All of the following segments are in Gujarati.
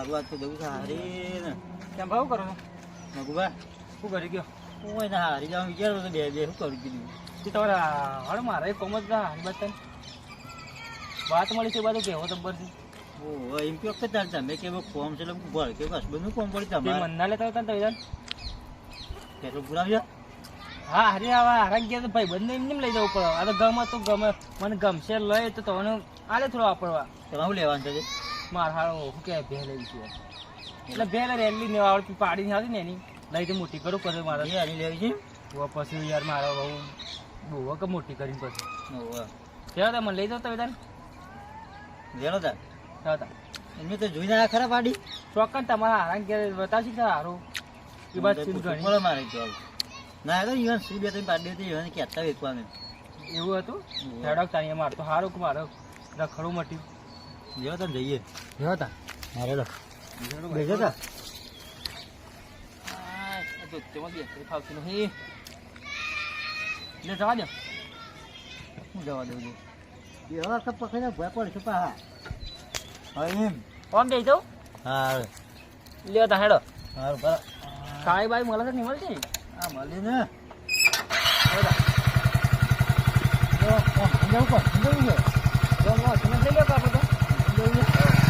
હારું આજ તો જવું છે હારી ને. કેમ ભાવ કરો મગુભા શું કરી ગયો હું એને હારી જવાનું વિચારતો હતો બે શું કરું કીધું તે તમારા હળ મારે કોમ જ ના હારી બતાવી વાત મળી છે બધું કેવો જબ્બર છે ઓ એમ કે વખત ચાલ તમે કે ફોર્મ છે એટલે ભળ કે હસબન્ડનું ફોર્મ પડી તમારે મન ના લેતા હતા ને કેટલું પુરાવ્યા હા હરે આવા હારા ગયા તો ભાઈ બંને એમને લઈ જવું પડે આ તો ગમે તો ગમે મને ગમશે લઈ તો તમને આલે થોડો વાપરવા તમારું લેવાનું છે માર હારો શું કહેવાય ભે લઈ છે એટલે ભે રેલી ને આવડતી પાડીને આવી ને એની લઈ તો મોટી કરું કરે મારે એ હારી લેવી છે પછી યાર મારો બહુ બહુ કે મોટી કરીને પછી ઓહો કેવા તા મને લઈ જાવ તમે તાર લેલો તા હતા એમને તો જોઈને આ ખરા પાડી ચોક્કસ તમારા હારા ઘેર બતાવશી કે હારું એ બાદ ઘણી મારે જવાબ ના તો ઈવન શ્રી બે ત્રણ પાડી હતી ઈવન કહેતા વેચવાનું એવું હતું હેડક તાણીએ માર તો હારું કે મારો રખડું મટ્યું જેવો તમે જઈએ જેવા તા મારે તો બેસો તા તેમાં બે ફાવતું નહીં લે જવા દો હું જવા દઉં છું એ હવે કપ પકડીને ભય પડશે પા હા એમ કોમ દઈ દઉં હા લ્યો તા હેડો સારું બરાબર કાળી બાઈ મળે છે નહીં મળતી આ મળી ને હેડો સમજાવું છે જો નો તમે લઈ લો કાપો તો સમજાવું છે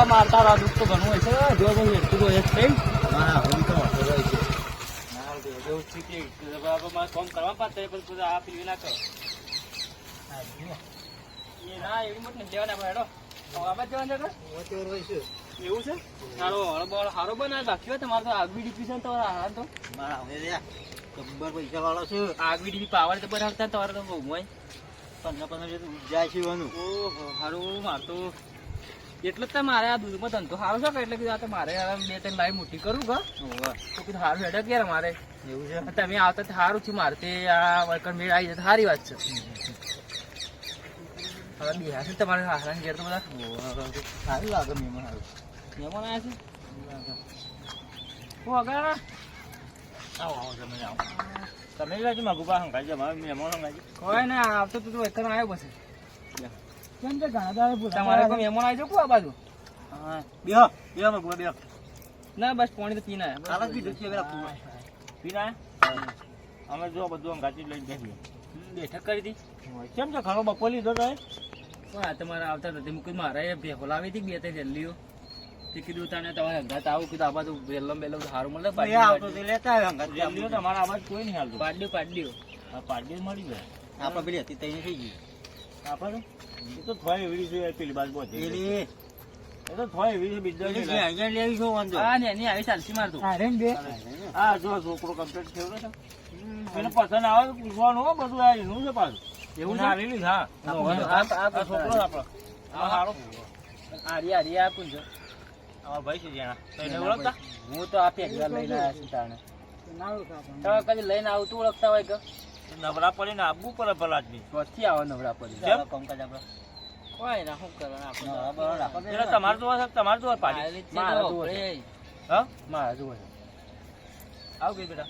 મારતા દુઃખ તો ઘણું હોય છે જો હેઠું તો એક થઈ કામ કરવા પાત્ર આ પીવી ના કરો એ ના એવી મત ને લેવાના હેડો આમાં જવાનું છે એવું છે સારો હળબળ સારો બનાવે બાકી તમારે તો આગવી ડીપી છે ને તમારા હારા તો ગબ્બર પૈસા વાળો છે આગવી ડીપી પાવર તો બનાવતા તમારે તો બહુ હોય 15 જાય છે એવાનું ઓહો સારું મારતો એટલે જ મારે આ દૂધમાં ધંધો સારો છે એટલે કીધું આ તો મારે બે ત્રણ લાઈ મોટી કરું કા તો કીધું સારું હેડે ક્યારે મારે એવું છે તમે આવતા સારું છે મારે તે આ વર્કર મેળ આવી જાય સારી વાત છે હવે બિહાર છે તમારે હારા ઘેર તો બધા સારું લાગે મહેમાન સારું મહેમાન આવ્યા છે હું આગળ આવો આવો તમે આવો તમે લાગે મગુબા હંગાઈ છે મારે મહેમાન હંગાઈ કોઈ ને આવતો તો વર્કર આવ્યો પછી કેમ કે ઘણા દાડે તમારે કોઈ મહેમાન આવી જાવ આ બાજુ હા બેહો બેહો મગુબા બેહો ના બસ પાણી તો પીને કાલ જ પીધું છે પેલા પીના અમે જો બધું અંગાચી લઈને બેસીએ બેઠક કરી હતી કેમ છે ઘણો બપોર લીધો તો હા તમારે આવતા નથી મૂકી મારે ભેગો લાવી હતી બે ત્રણ જલ્દીઓ તે કીધું તને તમારે હંગાત આવું કીધું આ બાજુ વેલમ વેલમ સારું મળે આવતો તો લેતા આવ્યો હંગાત જલ્દીઓ તમારા આવાજ કોઈ નહીં હાલતું પાડ્યું પાડી મળી જાય આપણે પેલી હતી તઈ થઈ ગઈ આપણે એ તો થોડી એવી છે પેલી બાજુ પહોંચી પેલી એ તો થોડી એવી છે બીજા અહીંયા લેવી છો વાંધો હા ને એની આવી ચાલસી મારતું હા જો છોકરો કમ્પ્લીટ થયો છે એને પસંદ આવે તો પૂછવાનું હો બધું આ એનું છે પાછું એવું છે આવેલું હા આ છોકરો આપણો આ સારો આર્યા પૂછજો અમારા ભાઈ છે જેના તો એને ઓળખતા હું તો આ પેગલા લઈને આવ્યા છું તાણે તમે કદી લઈને આવતું ઓળખતા હોય કે નવરા પડીને આપવું પડે પેલા આદમી ક્યાંથી આવો નવરા પડી કંકાજ આપણે કોઈ ના શું કરવાનું એટલે તમારે જોવા પાડી હા મારા જુઓ છે આવ ગઈ બેટા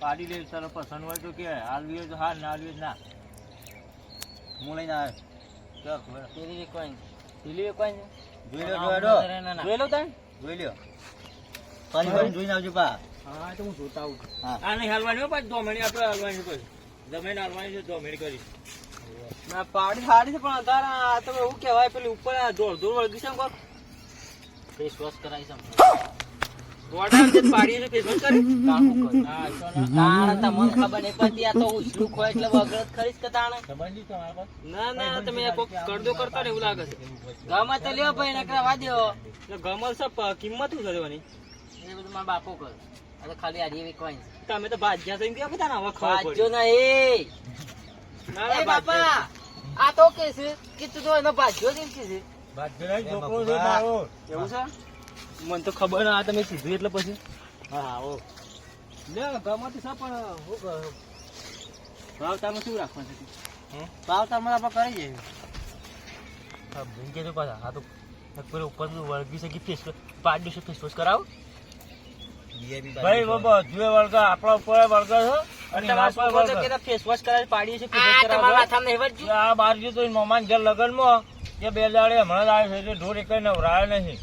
પાડી લે તારો પસંદ હોય તો કે હાલવી હોય તો હાલ ના હાલવી ના હું લઈને આવ્યો જોઈ લો તાણ જોઈ લ્યો પાણી પાણી જોઈને આવજો પા હા તો હું જોતા આવું આ નહીં હાલવાની હો પાછી ધોમણી આપણે હાલવાની પછી જમીન હાલવાની છે ધોમણી કરી ના પાડી સારી છે પણ અત્યારે તમે એવું કહેવાય પેલી ઉપર દોડ વળગી છે કોક ફેસ વોશ કરાવી છે પાડી છે ફેસ વોશ કરી તમને ખબર નહીં પડતી આ તો ઉછલું ખોય એટલે વગરત ખરીશ કે તાણે ખબર નહીં તમારા પર ના તમે કોક કરદો કરતા ને એવું લાગે છે ગમત તો લ્યો ભાઈ નકરા વાદ્યો એટલે ગમત છે કિંમત શું કરવાની એ બધું મારા બાપો કરે આ તો ખાલી આડી એવી કોઈ તમે તો ભાજ્યા થઈને ગયા બધા હવે ભાજ્યો નહીં ના બાપા આ તો કે છે કે તું તો એનો ભાજ્યો જ કે છે છોકરો છે મારો એવું છે મને તો ખબર ના તમે કીધું એટલે પછી હા આવો લે ગમત છે પણ હું ભાવતામાં શું રાખવાનું છે ભાવતા મને આપણે કરી જઈએ ભીંગે તો પાછા હા તો પેલો ઉપર વળગી છે કે ફેસ પાડી છે ફેસ વોશ કરાવો ભાઈ બાબા જુએ વળગા આપણા ઉપર વળગા છે અને તમારા મારા છોકરો તો વળગા. કીધા ફેસ વોશ કરાવી પાડીએ છે ફેસ વોશ કરાવો આ બાર જો તો મમાન ઘેર લગનમાં એ બે દાડે હમણાં જ આવે છે એટલે ઢોર એકય નવરાય નહીં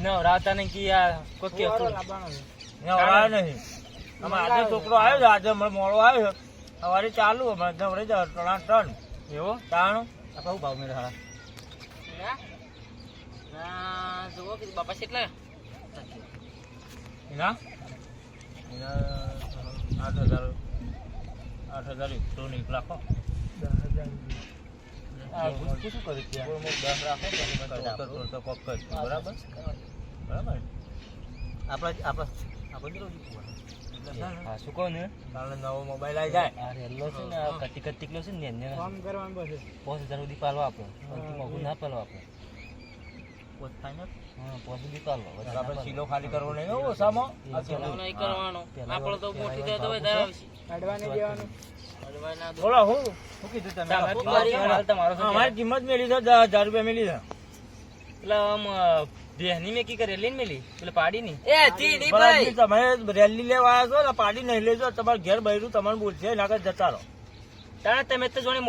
નવરાતા નહીં કે યાર કોઈ કહેતું નવરાય નહીં આમાં આજે છોકરો આવ્યો છે આજે હમણાં મોડો આવ્યો છે સવારે ચાલુ હમણાં નવરે જ ટન એવો તાણ આપણે ભાવ મેળે હારા જુઓ કીધું બાપા કેટલા એના 8,000 1 રાખો 10,000 શું કર્યું ત્યાં 10 રાખો તો કોક કરજો. બરાબર બરાબર હા શું કહું ને કાલે નવો મોબાઈલ આવી જાય આ રેલો છે ને આ કટી કટીકલો છે ને એને કામ કરવાનું બસ 5,000 સુધી પાલો આપો પણ મોગું ના પાલો આપો પોત ફાઈનલ હા 5 સુધી પાલો આપણે સિલો ખાલી કરવો નહીં હો ઓસામાં નહીં કરવાનો આપણો તો મોટી થાય તો વધારે આવશે અડવાને દેવાનું બોલો હું કીધું તમે અમારી કિંમત મેલી છે 10,000 રૂપિયા મેલી છે એટલે આમ બેહની મેં કી કરે લઈને મેલી એટલે પાડી ની તમે રેલી લેવા આવ્યા છો ને પાડી નહીં લેજો તમારે ઘેર બૈરું તમારે બોલશે એના કરતા જતા રહો તાણે તમે તો જોડે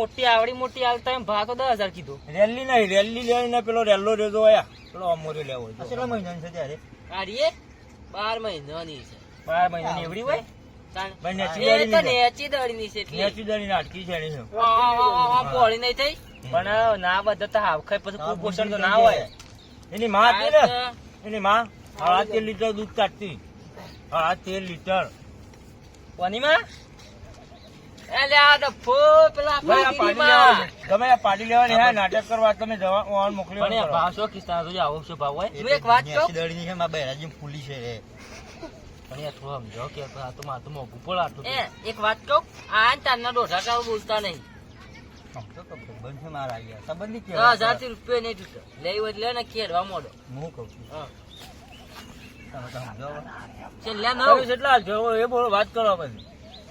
મોટી આવતા એમ ભાવ તો 10,000 કીધું રેલી નહીં રેલી લેવાને પેલો રેલો રેજો આયા પેલો અમોરે લેવો કેટલા મહિનાની છે ત્યારે આ રીએ 12 મહિનાની છે 12 મહિનાની એવડી હોય પણ ના બધા હાવ ખાય પછી કુપોષણ તો ના હોય એની માં હતી ને એની માં 13 લીટર દૂધ કાઢતી 13 લીટર કોની માં તમે આ પાડી લેવાની હા નાટક કરવા તમે જવા મોકલી ભાવ શું કિસ્સા આવો શું ભાવ હોય એક વાત ફૂલી છે એક વાત કહું આ તારના દોઢા કાવ બોલતા નહીં 10,000 રૂપિયા નહીં તૂટે લઈ હોય લે ને કેડવા મોડો હું કઉ છું કેટલા જોવો એ બોલો વાત કરો પછી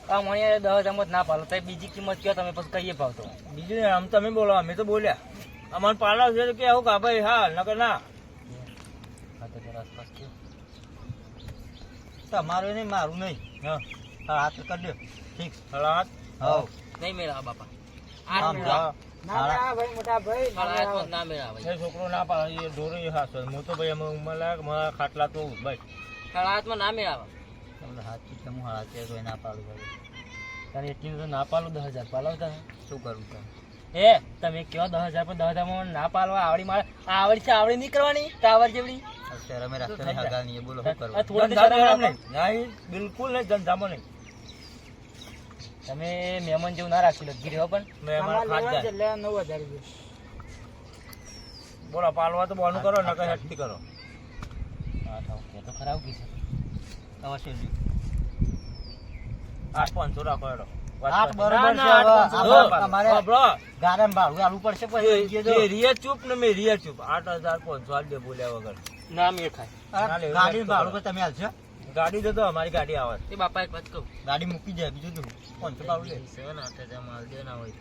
આ મને 10,000 ના પાલો તો બીજી કિંમત કયો તમે પછી કહીએ ભાવ તો બીજું આમ તમે બોલો અમે તો બોલ્યા અમારે પાલા છે કે આવું કા ભાઈ હા નકર ના તમારું નહીં મારું નહીં હા હાથ કરી દો ઠીક હાથ હા નહીં મેળવા બાપા છોકરો ના પાડે એ ઢોરો એ હાથ હું તો ભાઈ અમે ઉંમર લાયક મારા ખાટલા તો ભાઈ હાથમાં ના મેળવા હાથ હું હાથ ના પાડું તારે એટલી તો ના પાલો 10,000 પાલવતા શું કરું તમે એ તમે કયો 10,000 પર 10,000 માં ના પાલવા આવડી મારે આવડી છે આવડી નહીં કરવાની ટાવર જેવડી અમે રસ્તે હગા નહીં બોલો શું કરવું બિલકુલ નહીં ધંધામાં નહીં તમે મહેમાન જેવું ના રાખી લો ગીરી પણ મહેમાન 9,000 બોલો પાલવા તો બોનું કરો નકર હેઠી કરો તો ખરાબ કી છે અવશ્ય 8,500 રાખો એડો ચૂપ ને મેં રિયા ચૂપ 8,500 બોલ્યા વગર ના મેં ખાય ગાડી દે તો અમારી ગાડી આવે એ બાપા એક વાત કહું ગાડી મૂકી જાય બીજું તું 500 ભાડું લે 8,000 માલ દે ના હોય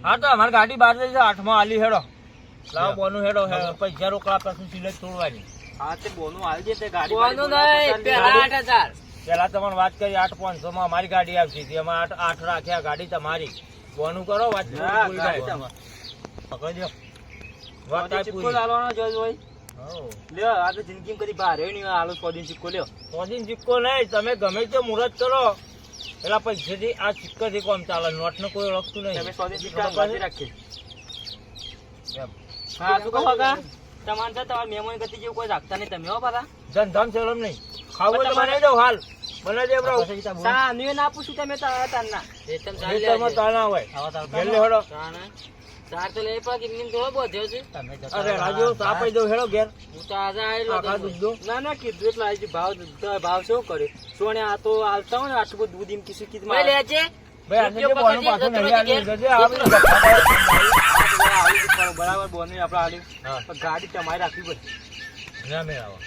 હા તો અમારી ગાડી બહાર જઈ 8 માં આલી હેડો લાવો બોનું હેડો પૈસા રોકડા પછી સિલેક્ટ તોડવાની હા તે બોનું આલ દે તે ગાડી બોનું નહીં પેલા 8,000 પેલા તમને વાત કરી 8,500 માં અમારી ગાડી આવતી હતી એમાં 8 રાખ્યા ગાડી તમારી બોનું કરો વાત પકડી દો વાત ચિક્કો લાલવાનો જોઈ હોય લ્યો આ તો જિંદગી કદી બહાર નહીં આલો 100 દિન ચિક્કો લ્યો 100 દિન ચિક્કો નહીં તમે ગમે તે મુહૂર્ત કરો પેલા પૈસાથી આ સિક્કાથી કોમ ચાલે નોટ ને કોઈ ઓળખતું નહીં તમે 100 દિન સિક્કા બાંધી રાખી હા શું કહો કાકા તમારે તમારા મહેમાન ગતિ જેવું કોઈ રાખતા નહીં તમે હો પાછા ધંધામ ચલમ નહીં ખાવું તો મને દો હાલ બને દે બ્રો સા નિયન આપું છું તમે તારના એકદમ ખેતરમાં તાના હોય ગેલે હેડો ચાર તો લઈ પા કિંમત થોડો બોધ્યો છે અરે રાજુ સાપ દો હેડો ઘેર હું તો આજે આવેલો આખા દૂધ દો ના કીધું એટલે આજે ભાવ શું કરે સોને આ તો હાલતા હોય ને આટલું બધું દૂધ એમ કિસી કીધું લેજે ભાઈ આજે જે બોનું પાછું નહીં આવી જજે આપણે બરાબર બોની આપણે આલી પણ ગાડી તમારે રાખવી પડે ના મેળાવો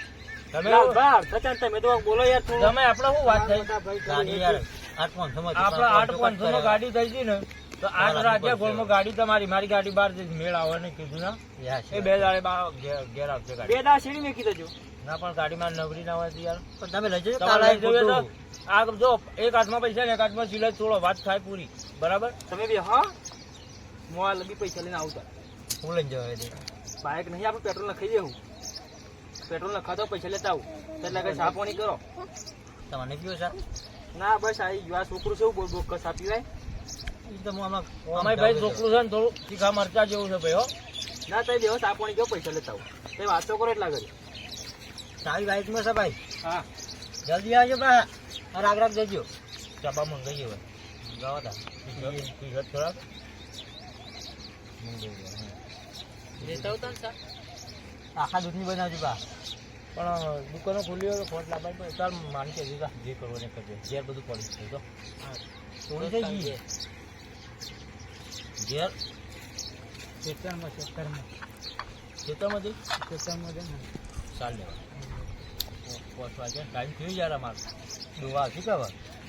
તમે તો બોલો યાર તમે આપણે શું વાત થઈ ગાડી યાર આપણે 8,500 માં ગાડી થઈ ગઈ ને તો 8 રાખ્યા ગોળમાં ગાડી તમારી, મારી ગાડી બહાર જઈ મેળ આવે ને કીધું ના એ 2 દાડે ઘેર આવશે ગાડી. 2 દાડા શેરી મેકી દેજો ના, પણ ગાડીમાં નવરી ના હોય યાર. પણ તમે લઈ જજો આ જો એક હાથમાં પૈસા ને એક હાથમાં સિલાઈ થોડો વાત થાય પૂરી બરાબર. તમે બી હા મોબાઈલ બી પૈસા લઈને આવતા હું લઈને જવા દે બાઇક નહીં આપણે પેટ્રોલ નખાઈ દેવું, પેટ્રોલ નખા દો પૈસા લેતા આવું એટલે કઈ સાફ પાણી કરો. તમને પીવો સર? ના બસ આવી ગયું. આ છોકરું છે બોલ બોલ કસ આપી ભાઈ અમારી ભાઈ છોકરું છે ને થોડું તીખા મરચા જેવું છે ભાઈ હો. ના તો દેવો સાફ પાણી ગયો પૈસા લેતા આવું તે વાતો કરો એટલા કરી સારી બાઇકમાં છે ભાઈ. હા જલ્દી આવજો ભાઈ, રાગ રાગ દેજો. ચાબા મંગાઈએ ભાઈ ગાવા તા થોડાક આખા દૂધની બનાવજો બા. પણ દુકાનો ખોલી હોય તો ફોટ લાવવા ચાલ માની કે જે કરવું ને કરજો. ઘેર બધું પડી છે તો થોડી થઈ ગઈ ઘેર ખેતરમાં ખેતરમાં જઈ ચાલ લેવા પહોંચવા છે ટાઈમ થયો યાર અમારે. દુવા આવશે કે હવે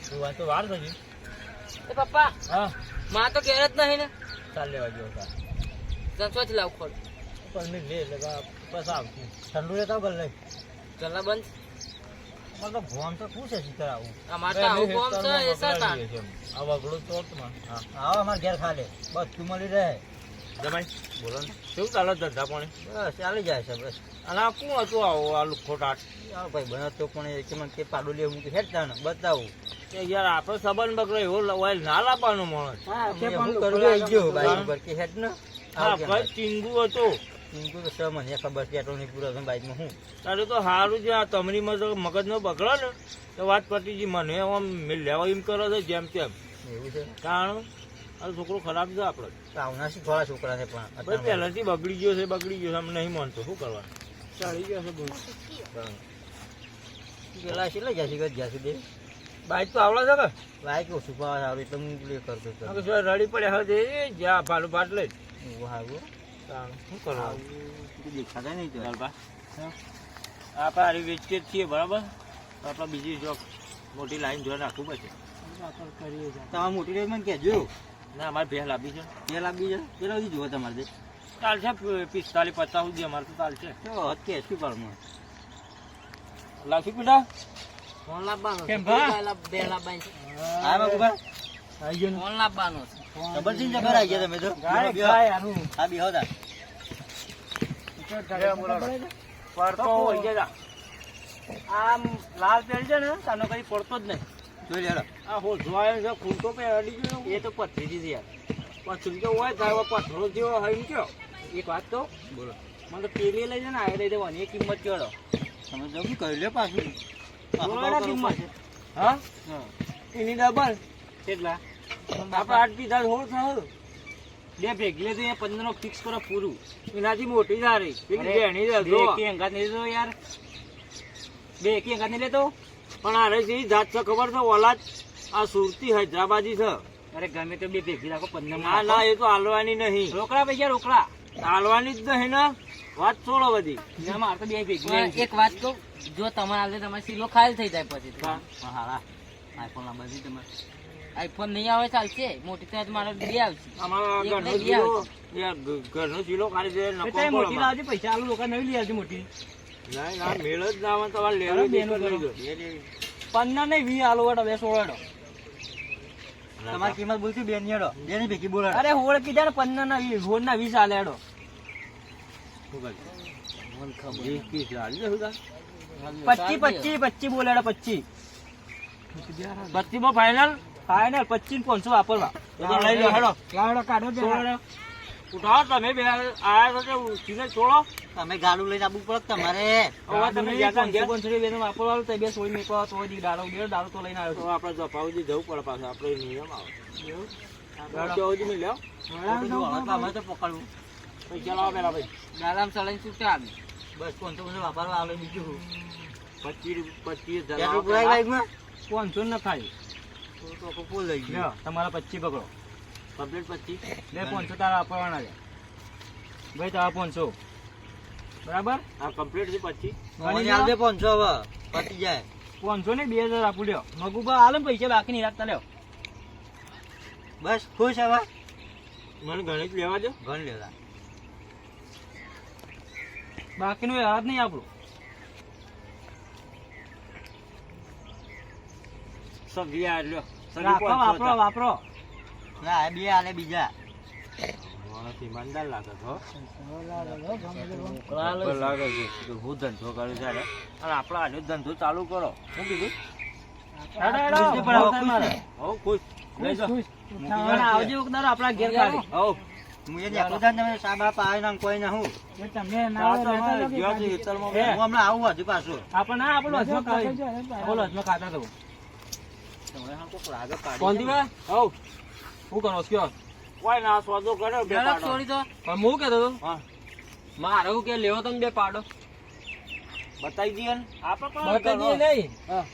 દુવા તો વાર થશે. એ પપ્પા હા માં તો ઘેર જ નહીં ને. ચાલ લેવા જેવો તાર જંચવાથી લાવ ખોલ પણ લે એટલે બસ આવશું. ઠંડુ લેતા ગલ લઈ ચલા બંધ. અમારે તો ભોમ તો શું છે શીખર આવું અમારે તો આવું કોમ છે એ સાતા આ વગડું તો હા આવો અમારે ઘેર ખા લે બસ તું મળી રહે. જમાઈ બોલો ને કેવું ચાલે ધંધા પાણી? બસ ચાલી જાય છે બસ. અને આ કોણ હતું આવો આ લુખોટાટ? ભાઈ બનાવતો પણ કે મને કે પાડો લે હું કે હેડતા ને બતાવું કે યાર આપણો સંબંધ બગડે એવો ઓઇલ ના લાવવાનો માણસ. હા તે પણ કરવું ગયો બાઈક ઉપર કે હેડ ને હા કઈ ચીંગુ હતો ચીંગુ તો સર મને ખબર છે પેટ્રોલ ની પૂરા બાઈકમાં હું તારે તો સારું છે. આ તમરીમાં તો મગજ નો બગડો ને તો વાત પતી ગઈ. મને આમ લેવા એમ કરો છે જેમ તેમ એવું છે કારણ આ છોકરો ખરાબ છે આપડે આવના શીખવાડા છોકરાને પણ પહેલાથી બગડી ગયો છે આમ નહીં માનતો શું કરવાનું ચાલી ગયો છે બહુ પેલા છે લઈ જશે જ્યાં સુધી બાઈક તો આવડે છે કે બાઈક ઓછું પાવા સારું એટલે હું કરતો રડી પડે હવે જ્યાં ભાડું ભાટ લઈ સારું શું કરવાનું દેખાતા નહીં તો આપણે હારી વેચીએ છીએ બરાબર. આપણે બીજી જોબ મોટી લાઈન જોઈ રાખવું પડશે. તમારે મોટી લાઈન મને કહેજો. ના અમારે ભેલ આપી છે. ભેલ આપી છે કેટલા સુધી જોવો તમારે ચાલશે 45-50 સુધી અમારે તો ચાલશે. કે શું કાળમાં લાગશે બેટા ફોન લાવવાનો કેમ ભા? બે લાવવાની છે. હા બાબા આવી ગયો ફોન લાવવાનો છે. ખબર છે જબર આવી ગયા તમે તો હા બી હોતા પડતો હોય ગયા આમ લાલ પેરી છે ને તાનો કઈ પડતો જ નહીં જોઈ લે આ હો જોવાય છે ખૂંટો પે અડી ગયો એ તો પથરી દીધી યાર પથરી તો હોય થાય પથરો જેવો હોય કયો એક વાત તો બોલો મને તો પેલી લઈ જાય ને આ લઈ દેવાની એ કિંમત કેળો તમે જો શું કરી લે પાછું કિંમત હા એની ડબલ કેટલા આપણે 8 પીધા હોળ થાય બે ભેગી તો 15 ફિક્સ કરો પૂરું એનાથી મોટી સારી યાર બે એકી અંગાત નહીં લેતો પણ આ રહી જાત છે ખબર છે ઓલાદ આ સુરતી હૈદરાબાદી છે. અરે ગમે તો બે ભેગી રાખો 15 ના ના એ તો હાલવાની નહીં રોકડા પૈસા રોકડા હાલવાની જ નહીં ને વાત છોડો બધી મારે તો બે ભેગી. એક વાત કહું જો તમારે હાલે તમારે સિલો ખાયલ થઈ જાય પછી હા આઈફોન ના બધી તમારે આઈફોન નહીં આવે ચાલશે મોટી થાય મારે બે આવશે અમારા ઘરનો ચીલો ખાલી છે મોટી લાવજે પૈસા આલુ લોકો નવી લઈ આવજે મોટી ના મેળ જ ના આવે તમારે લેવાનું 15 નહીં 20 આલુ વાળો 16 તમારી કિંમત બોલતી બેન હેડો બેની ભેગી બોલાડો. અરે હોળ કીધા ને 15 ના 20 હોળ ના 20 આલે હેડો શું કરે મન ખબર 20 આલી દે સુધા 25 બોલાડો 25 માં ફાઈનલ 25 વાપરવા લઈ લો હેડો કાઢો ઉઠાવો તમે બે આયા છો ઉઠીને છોડો તમે ગાડું લઈને આવવું પડે તમારે તમે વાપરવાનું તો બે સોળી મેકવા તો દાડો તો લઈને આવ્યો આપણે જપાવજી જવું પડે પાછું આપણે નિયમ આવે તો પકડવું પૈસા લાવો પેલા ભાઈ ગાલામ ચલાઈને છૂટા આવી બસ 500 વાપરવા આવે બીજું 25,000 500 ન ખાય તો ફૂલ લઈ ગયો તમારા 25 પકડો કમ્પ્લીટ 25 બે 500 તારા વાપરવાના છે ભાઈ તારા 500 બરાબર હા કમ્પ્લીટ છે 25 500 હવે પતી જાય 500 ને 2000 આપું લ્યો. મગુબા હાલ પૈસા બાકી નહીં રાખતા લ્યો. બસ ખુશ હવે. મને ગણિત લેવા દો. ગણ લેવા. બાકીનું યાદ નહીં આપણું. સભી આ લ્યો. વાપરો. ના બે આલે બીજા. ઈમાનદાર લાગે છો. લાગે છે હું ધંધો કરું છે અને આપડે આનો ધંધો ચાલુ કરો. શું કીધું? ખુશ લઈ જાઓ. આવજો આપડા ઘેર ખાલી. મુજે દેખો જાન તમે સાબા પાય ના કોઈ ના હું તમે હું હમણાં આવું હજી પાછું. આપણે ના આપણો હજમાં ખાતા તો કોંતીબા આવ શું કરો છો? કોઈ ના સોદો કર્યો બે પાડો. સોરી તો પણ હું કહેતો તો હા મારે હું કે લેવો તમે બે પાડો બતાવી દઈએ ને આપણે બતાવી દઈએ નહીં. હા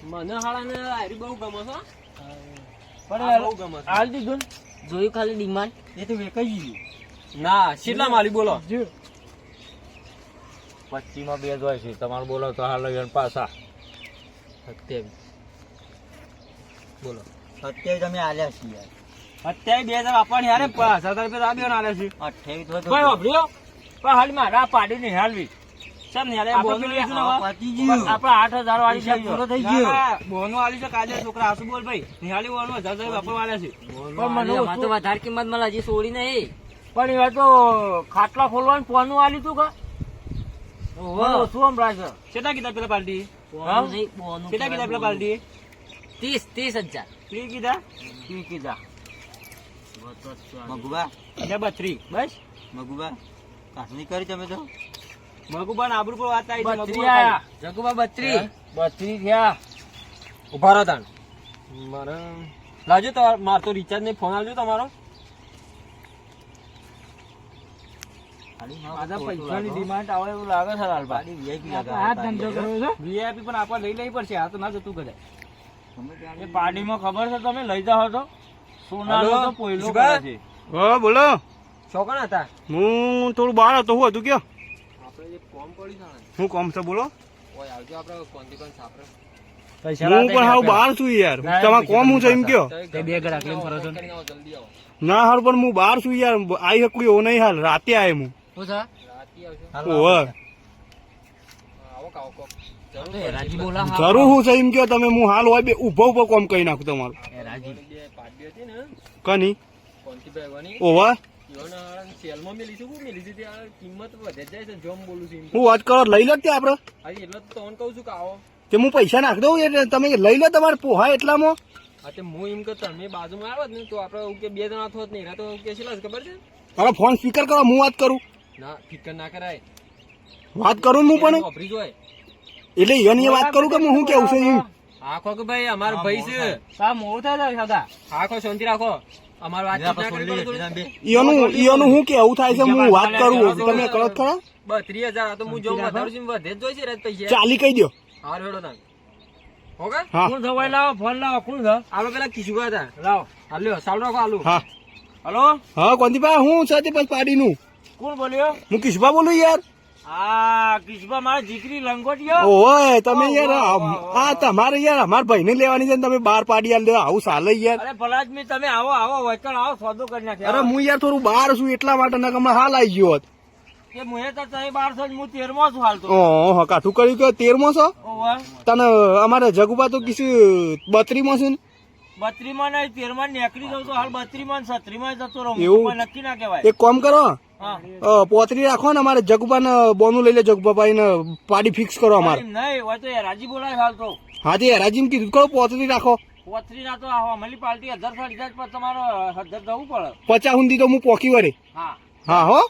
મને હાળાને આરી બહુ ગમે છે પણ બહુ ગમે છે. હાલ દીધું ને? જોયું ખાલી ડિમાન્ડ એ તો વેકાઈ ગયું. ના કેટલા માલી બોલો? 25 માં 2 જ હોય છે. તમારે બોલો તો હાલ લઈ પાછા 27 બોલો. 27 તમે આલ્યા છીએ. 27 2000 આપવાની હારે 5000 રૂપિયા આપ્યો ને આલે છે. 28 કોઈ વાપર્યો પણ હાલ મારા પાડી ને હાલવી સમ ને હાલે બોનો લઈશું ને પતી ગયું. આપણે 8000 વાળી છે પૂરો થઈ ગયો. બોનો આલી છે કાજે છોકરા આસુ બોલ ભાઈ નિહાલી બોનો 1000 વાપરવા આલે છે. પણ મને તો વધારે કિંમત મળે હજી સોડી નહીં. પણ એ તો ખાટલા ખોલવાનું પોનું આલી તું કા? શું આમ રાખે? કેટલા કીધા પેલા પાર્ટી? કેટલા કીધા પેલા પાર્ટી? 30000 3 કીધા કી કીધા મગુબા 32 બસ મગુબા કાસની કરી તમે તો મગુબા ને આબરૂ પર વાત આવી છે. 32 આયા. જગુબા 32 32 થયા. ઉભા રહો તાણ મારે લાજો તો માર તો રિચાર્જ નહીં ફોન આવજો તમારો. આના પૈસાની ડિમાન્ડ આવે એવું લાગે છે લાલભાઈ. વીઆઈપી પણ આપણે લઈ લેવી પડશે. આ તો ના જતું કદાચ એ પાર્ટીમાં ખબર છે તમે લઈ જાઓ તો સોનાનો તો પોયલો કરે છે. હા બોલો. શોકણ હતા હું થોડું બહાર હતો. શું હતું કયો? આપણે જે કોમ પડી છે ને હું કોમ છે બોલો. ઓય આવજો આપણે કોન્ટિકન સાપરે. હું પણ હાવ બહાર છું યાર. તમારે કોમ હું છે એમ કયો? બે ગ્રાહક લઈને ફરો છો ને? જલ્દી આવો. ના હાલ પણ હું બહાર છું યાર. આવી શકું એવો નહીં હાલ. રાતે આય હું. શું છે? રાતી આવજો. ઓવે આવો કાવો કોક રાજી બોલા જરૂર હું છે એમ કયો તમે. હું હાલ હોય બે ઉભો કોમ કહી નાખું તમારું. રાજી બે પાર્ટી હતી ને કની કોન્ટિભાઈ વાની ઓવા યોના સેલમાં મેલી છે. હું મેલી છે ત્યાં કિંમત વધે જાય છે. જોમ બોલું છું હું વાત કરો લઈ લો ત્યાં આપડે. આજે એટલે તો તમને કહું છું કે આવો. તે હું પૈસા નાખ દઉં એટલે તમે લઈ લો તમારે પોહાય એટલામાં. હા તે હું એમ કે તમે બાજુમાં આવ્યો ને તો આપણે એવું કે બે જણા થોત નહીં તો કે છે ખબર છે? હવે ફોન સ્પીકર કરો હું વાત કરું. ના ફિકર ના કરાય. વાત કરું હું પણ વાપરી જોય એટલે એની વાત કરું કે હું શું કેવું છે એમ. આખો કે ભાઈ અમારો ભાઈ છે. કા મોડું થાય સદા. આખો શાંતિ રાખો. અમાર વાત ના કરી એનું શું કેવું થાય છે હું વાત કરું તમે કરો જ ખરા. 32000 આ તો હું જો વધારું છું વધે જ જોઈ છે રાત પૈસા. ચાલી કહી દો. હાર હેડો ના હોગે. હા કોણ સવાય લાવો ફોન લાવો કોણ છે? આલો પેલા કિશુગા હતા. લાવો હાલ્યો ચાલુ રાખો આલુ. હા હલો હા કોંતીભાઈ હું છે તે પછી પાડીનું કોણ બોલ્યો? હું કિશબા બોલું યાર. આ કિશબા મારી દીકરી લંગોટિયો. ઓય તમે યાર આ તમારે યાર અમારા ભાઈને લેવાની છે ને તમે બાર પાડી યાર લેવા આવું ચાલે યાર. અરે પલાજમી તમે આવો આવો વચન આવો સોદો કરી નાખે. અરે હું યાર થોડું બહાર છું એટલા માટે ને હમણાં હાલ આવી ગયો હોત. કે મુએ તો તઈ 1200 હું 13 છું હાલ તો. ઓહો કાઠું કર્યું કે 13 છો ઓવા તને અમારે જગુબા તો કિસ 32 માં છે ને 32 માં નહીં 13 માં નીકળી જાવ તો હાલ 32 માં 36 માં જતો રહું. એવું? કોઈ નક્કી ના કહેવાય. એક કામ કરો હા પોતરી રાખો ને અમારે જગુબા ને બોનું લઈ લે જગુબા ભાઈ ને પાડી ફિક્સ કરો અમારે. એમ નહીં હોય તો યાર રાજી બોલાય હાલ તો. હા તે રાજીમ કીધું કરો પોતરી રાખો. પોતરી ના તો આવો મળી પાર્ટી 1000 સાડી 1000 પર તમારો 1000 જવું પડે. 50 સુધી તો હું પોકી વરે. હા હા હો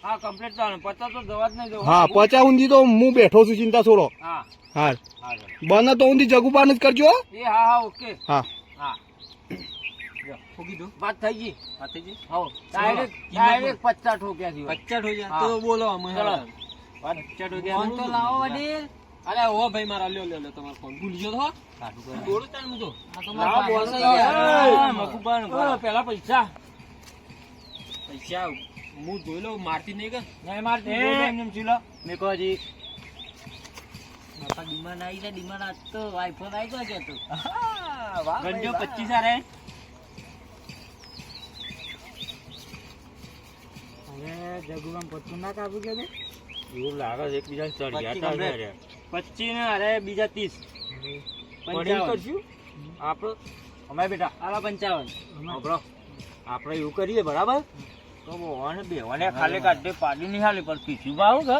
હા કમ્પ્લીટ ચાલે 50 તો જવા જ નહીં જવું. હા 50 સુધી તો હું બેઠો છું ચિંતા છોડો. હા હા હા બને તો સુધી જગુબા જ કરજો. એ હા હા ઓકે હા હા શું કીધું? વાત થઈ ગઈ. વાત થઈ ગઈ? હો ડાયરેક્ટ 50 ઠોક્યા થી. 50 થઈ જાય હા. તો બોલો અમે ચલો. વાત 50 થઈ ગયા. ફોન તો લાવો વડીલ. અરે ઓ ભાઈ મારા લ્યો તમારો ફોન ભૂલી ગયો તો. દોડું તાણ હું તો. લાવો બોલ તો યાર. મકુબાન પેલા પૈસા પૈસા હું જોઈ લઉં મારતી નહીં કે નહીં મારતી એમ ચીલો મેકો હજી બાપા ડિમાન્ડ આવી છે, ડિમાન્ડ આજ તો આઈફોન આવી ગયો છે તું. વાહ ગણજો ભાઈ, 25 આરે. જગુબામ પત્તું ના કાપું કે એવું લાગે છે એકબીજાને ચડિયા 25 ને અરે બીજા 30. પડી કરશું આપણે અમારે બેટા આલા 55. આપણો આપણે એવું કરીએ બરાબર તો અને બેવાને ખાલી કાઢે પાડી નહીં હાલી પણ પીછું ભાવ કે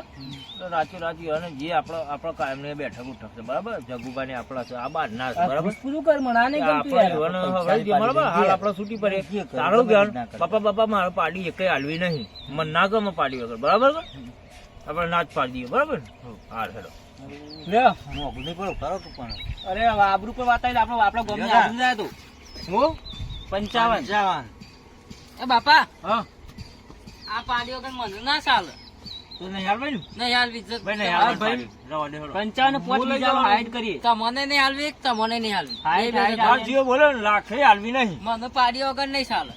તો રાચી રાચી અને જે આપણો કાયમ ને બેઠક ઉઠકશે બરાબર જગુબાને આપણા છે આ બાર ના છે બરાબર પૂરું કર મના નહીં ગમતું યાર. બરાબર હાલ આપણે છૂટી પડે તારું જ્ઞાન બાપા મારે પાડી એકઈ હાલવી નહીં મને ના ગમે પાડી વગર બરાબર કે આપણે ના જ પાડી દઈએ બરાબર હા હેડો લે મોગું નહીં પડો ખરો પણ અરે આબરૂ પર વાત આવી આપણો ગમે આબરૂ જાય તો હું 55. એ બાપા હા આ પાડી વગર મને ના ચાલે. તો નહીં હાલવાય ને નહીં હાલવી ઇજ્જત ભાઈ નહીં હા, હાલવાય ભાઈ. પાડી. રવા દે હેડો 55 પોચ બીજા હાઈડ કરીએ. તમને નહીં હાલવી તમને નહીં હાલવી. હાઈટ, એ હાઈટ, બે હાઈટ. જીઓ બોલે ને લાખે હાલવી નહીં મને પાડી વગર નહીં ચાલે.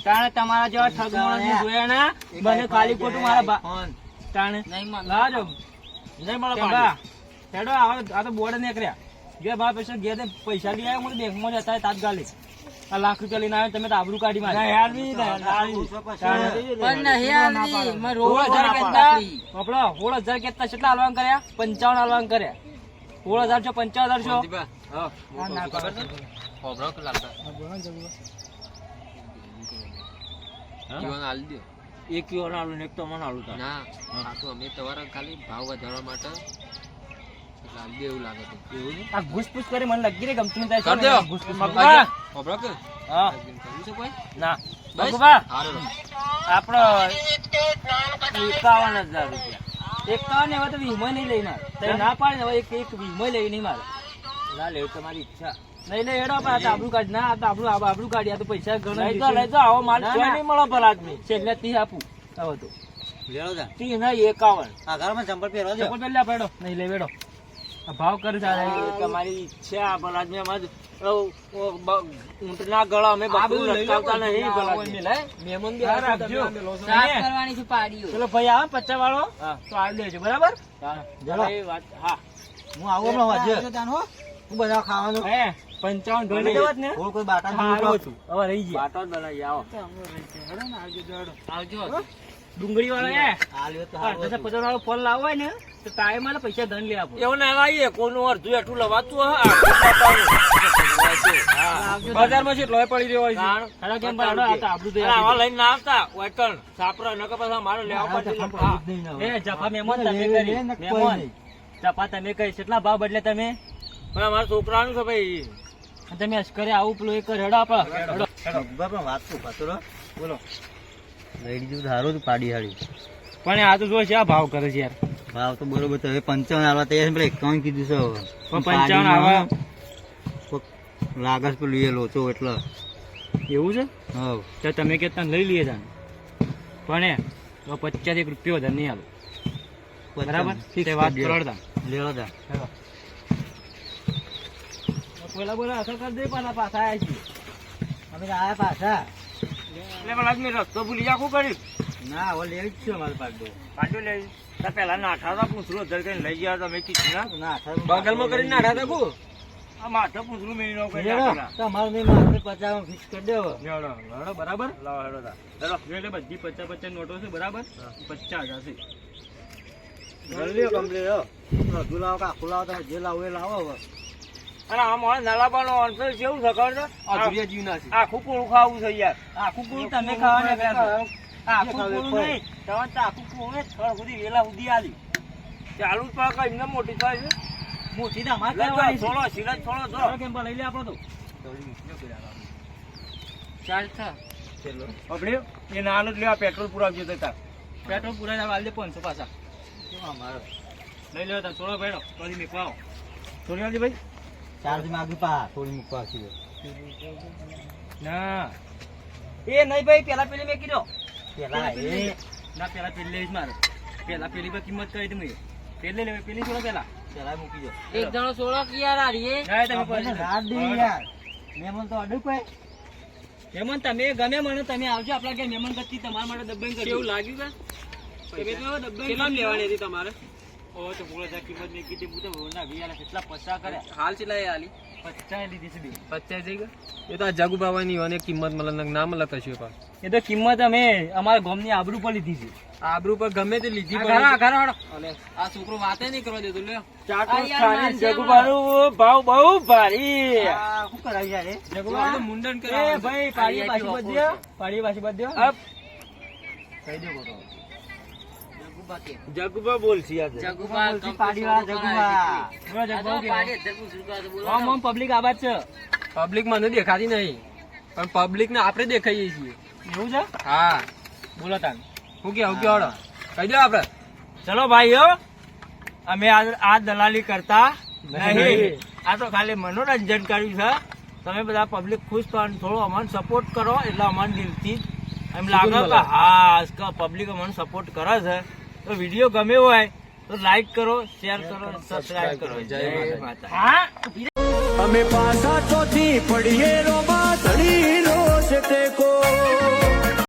તાણે તમારા જેવા ઠગ માણસને જોયા ના મને ખાલી ખોટું મારા તાણે નહીં મને લાજો નહીં મળે કેમ પાડી. બા? હેડો આ તો બોર્ડ નીકળ્યા જે બા પૈસા ગયા તે પૈસા લઈ આવ્યા મને બેંકમાં જતા તાત્કાલિક આ લાખ રૂપિયા લઈને આવ્યો તમે તો આબરૂ કાઢી નહીં મારી હાલવી નહીં હાલવી. પણ નહીં હાલવી મેં રોજ 16,000 કહેતા આપણો 16,000 કહેતા કેટલા હાલવાન કર્યા 55 હાલવાન કર્યા 16,000 છો 55,000 છો હા ના ખબર છે ખબર તો લાગતા જીવન હાલી દો એક યુવાન હાલું ને એક તો મને હાલું તાર. ના આ તો અમે તમારા ખાલી ભાવ વધારવા માટે લાલ એવું લાગે છે. એવું છે? આ ઘૂસપૂસ કરી મને લગી રહી ગમતું નથી કર દો. ઘૂસપૂસ મગવા. ખબર કે હા કર્યું છે કોઈ ના બસ? મગવા હારું. આપણો 51,000 રૂપિયા એક કાન એવા તો વીમો નહીં લઈ મારે તમે ના પાડે ને હવે એક વીમો લઈ નહીં મારે ના લેવું તમારી ઈચ્છા નહીં લઈ હેડો પણ આ તો આબરૂ કાઢ ના આ તો આબરૂ કાઢી આ તો પૈસા લઈ ગણ તો લઈ તો આવો માલ ના, છે ના. નહીં મળે ભલા આદમી છેલ્લે 30 આપું હવે તો લેવો જા 30 નહીં 51 આ ઘરમાં ચંપલ પહેરો ચંપલ પહેરી લે પેડો નહીં લઈ બેડો આ ભાવ કરે છે એ તમારી ઈચ્છા ભલા આદમી એમાં જ ઊંટના ગળા અમે બકરું લટકાવતા નહીં ભલા આદમી. મહેમાન હા, રાખજો. સાફ કરવાની છે પાડીઓ ચલો ભાઈ આ 50 વાળો હા. તો આવી લેજો બરાબર એ વાત હા હું આવું હમણાં વાજે હું બધા ખાવાનું હે 55 ગણી દેવત ને કોઈ બાટા છું હવે રહી ગયા બાટો જ બનાવી આવો આવજો ડુંગળી વાળો હે આલ્યો તો 50 વાળો ફળ લાવો હોય ને તો ટાઈમ માં પૈસા ધન લે આપો એવું ના લાવીએ કોઈનું અડધું એટલું લવાતું હા બજારમાં છે લોહી પડી રહ્યો હોય છે હેડો કેમ ભાઈ હેડો આ તો આબરૂ દે આવા લઈને ના આવતા વાટણ સાપરા નકર પાછા મારે લેવા પડે એ જફા મહેમાન તમે કરી મહેમાન જફા તમે કરી કેટલા ભાવ બદલે તમે પણ મારા છોકરાનું છે ભાઈ અને તમે અશ્કરે આવું પેલું એક હેડો આપડે હેડો વાત તો પાછળ બોલો લઈ દીધું સારું હતું પાડી હાડી પણ આ તો જો છે આ ભાવ કરે છે યાર ભાવ તો બરોબર તો હવે 55 આવવા તૈયાર છે, પેલા 51 કીધું છે હવે. પણ 55 આવા લાગે છે પેલું એ લોચો એટલે એવું છે હવ તો તમે કે તને લઈ લઈએ જાન પણ એ 50 રૂપિયો વધારે નહીં આલો બરાબર તે વાત કરડતા લેવો તા પેલા બોલા અસર કરી દે પાછા પાછા આવ્યા છીએ અમે આયા પાછા એટલે પેલા આદમી રસ્તો ભૂલી જા શું કર્યું ના હવે લેવી જ છે અમારે પાડો પાછું લઈ તો પેલા નાઠા પૂછડું અધર કરીને લઈ ગયા તમે કીધું ના ના બગલમાં કરીને નાઠા તા કુ આ માથે પૂછડું મેળવી નો કરી તમારે નહીં મારે 50 ફિક્સ કરી દેવો હેડો બરાબર લાવો હેડો તા હેડો એટલે બધી 50 નોટો છે બરાબર 50,000 છે જલ્દી કમ્પ્લીટ હો અડધું લાવો કે આખું લાવો તમે જે લાવો એ લાવો હવે અને આ મોણ નાલાબાનો અંતર કેવું છે ખબર છે અધૂરિયા જીવ ના છે આખું પૂરું ખાવું છે યાર આખું પૂરું તમે ખાવાના બેસો આખું પૂરું નહીં તમારે તો આખું પૂરું નહીં થળ સુધી વેલા સુધી આલી ચાલુ જ પાક એમને મોટી થાય છે મોટી તો અમારે લઈ કરવાની જાઓ, છે. થોડો સિરજ થોડો થોડો થોડો કેમ લઈ લે આપણો તો ચાલ થા આપણે એ નાનું જ લેવા પેટ્રોલ પુરાવજો તો તાર પેટ્રોલ પૂરા જાવ આલજે 500 પાછા અમારે લઈ લ્યો તા થોડો ભેડો કદી મેકવા આવો થોડી આવજે ભાઈ ચાર્જ માં આગળ પા થોડી મૂકવા છે ના એ નહીં ભાઈ પેલા પેલી મેકી દો પેલા એ ના પેલા પેલી લઈશ મારે પેલા પેલી પર કિંમત કરી તમે પેલી લેવી પેલી છોડો પેલા પેલા મૂકી દો એક જણો છોડો કે યાર આરીએ ના તમે આપણને રાત દી યાર મહેમાન તો અડું કોઈ મહેમાન તમે ગમે મને તમે આવજો આપણા ઘેર મહેમાન કરતી તમારા માટે દબાઈ કરજો એવું લાગ્યું કે તમે તો દબાઈ કેટલા લેવાની હતી તમારે ઓ તો બોલે છે કિંમત મેં કીધી હું તો ના વિયાલા કેટલા પૈસા કર્યા હાલ ચેલા આલી 50 લીધી છે બે 50 જઈ ગયા એ તો આ જગુ બાવાની અને કિંમત મળે ના મળે કશું પણ એ તો કિંમત અમે અમારા ગામની આબરૂ પર લીધી છે આબરૂ પર ગમે તે લીધી ઘર અને આ છોકરો વાતે નહીં કરવા દેતો લ્યો ચાટો ખાલી જગુબાનું ભાવ બહુ ભારી શું કરાવી યાર એ? જગુબા તો મુંડન એ કરાવે ભાઈ પાડી પાછી બધ્યો પાડી પાછી બધ્યો અપ કહી દો બોલો જગુબા કે જગુબા બોલશી આજે જગુબા પાડીવાળા જગુબા. બોલો જગુબા કે આમ પબ્લિક આબાદ છે પબ્લિક મને દેખાતી નહીં પણ પબ્લિક ને આપણે દેખાઈએ છીએ એવું છે હા બોલો તાન હું કે હળો કહી દો આપડે ચલો ભાઈઓ અમે આ દલાલી કરતા નહીં આ તો ખાલી મનોરંજન કર્યું છે તમે બધા પબ્લિક ખુશ થો અને થોડો અમને સપોર્ટ કરો એટલે અમને દિલથી એમ લાગે કે હા પબ્લિક અમને સપોર્ટ કરે છે તો વિડીયો ગમ્યો હોય તો લાઈક કરો શેર કરો સબસ્ક્રાઇબ કરો જય માતા. હા અમે પાછા ચોથી પડીએ રોમાં ધડી રો છે ટેકો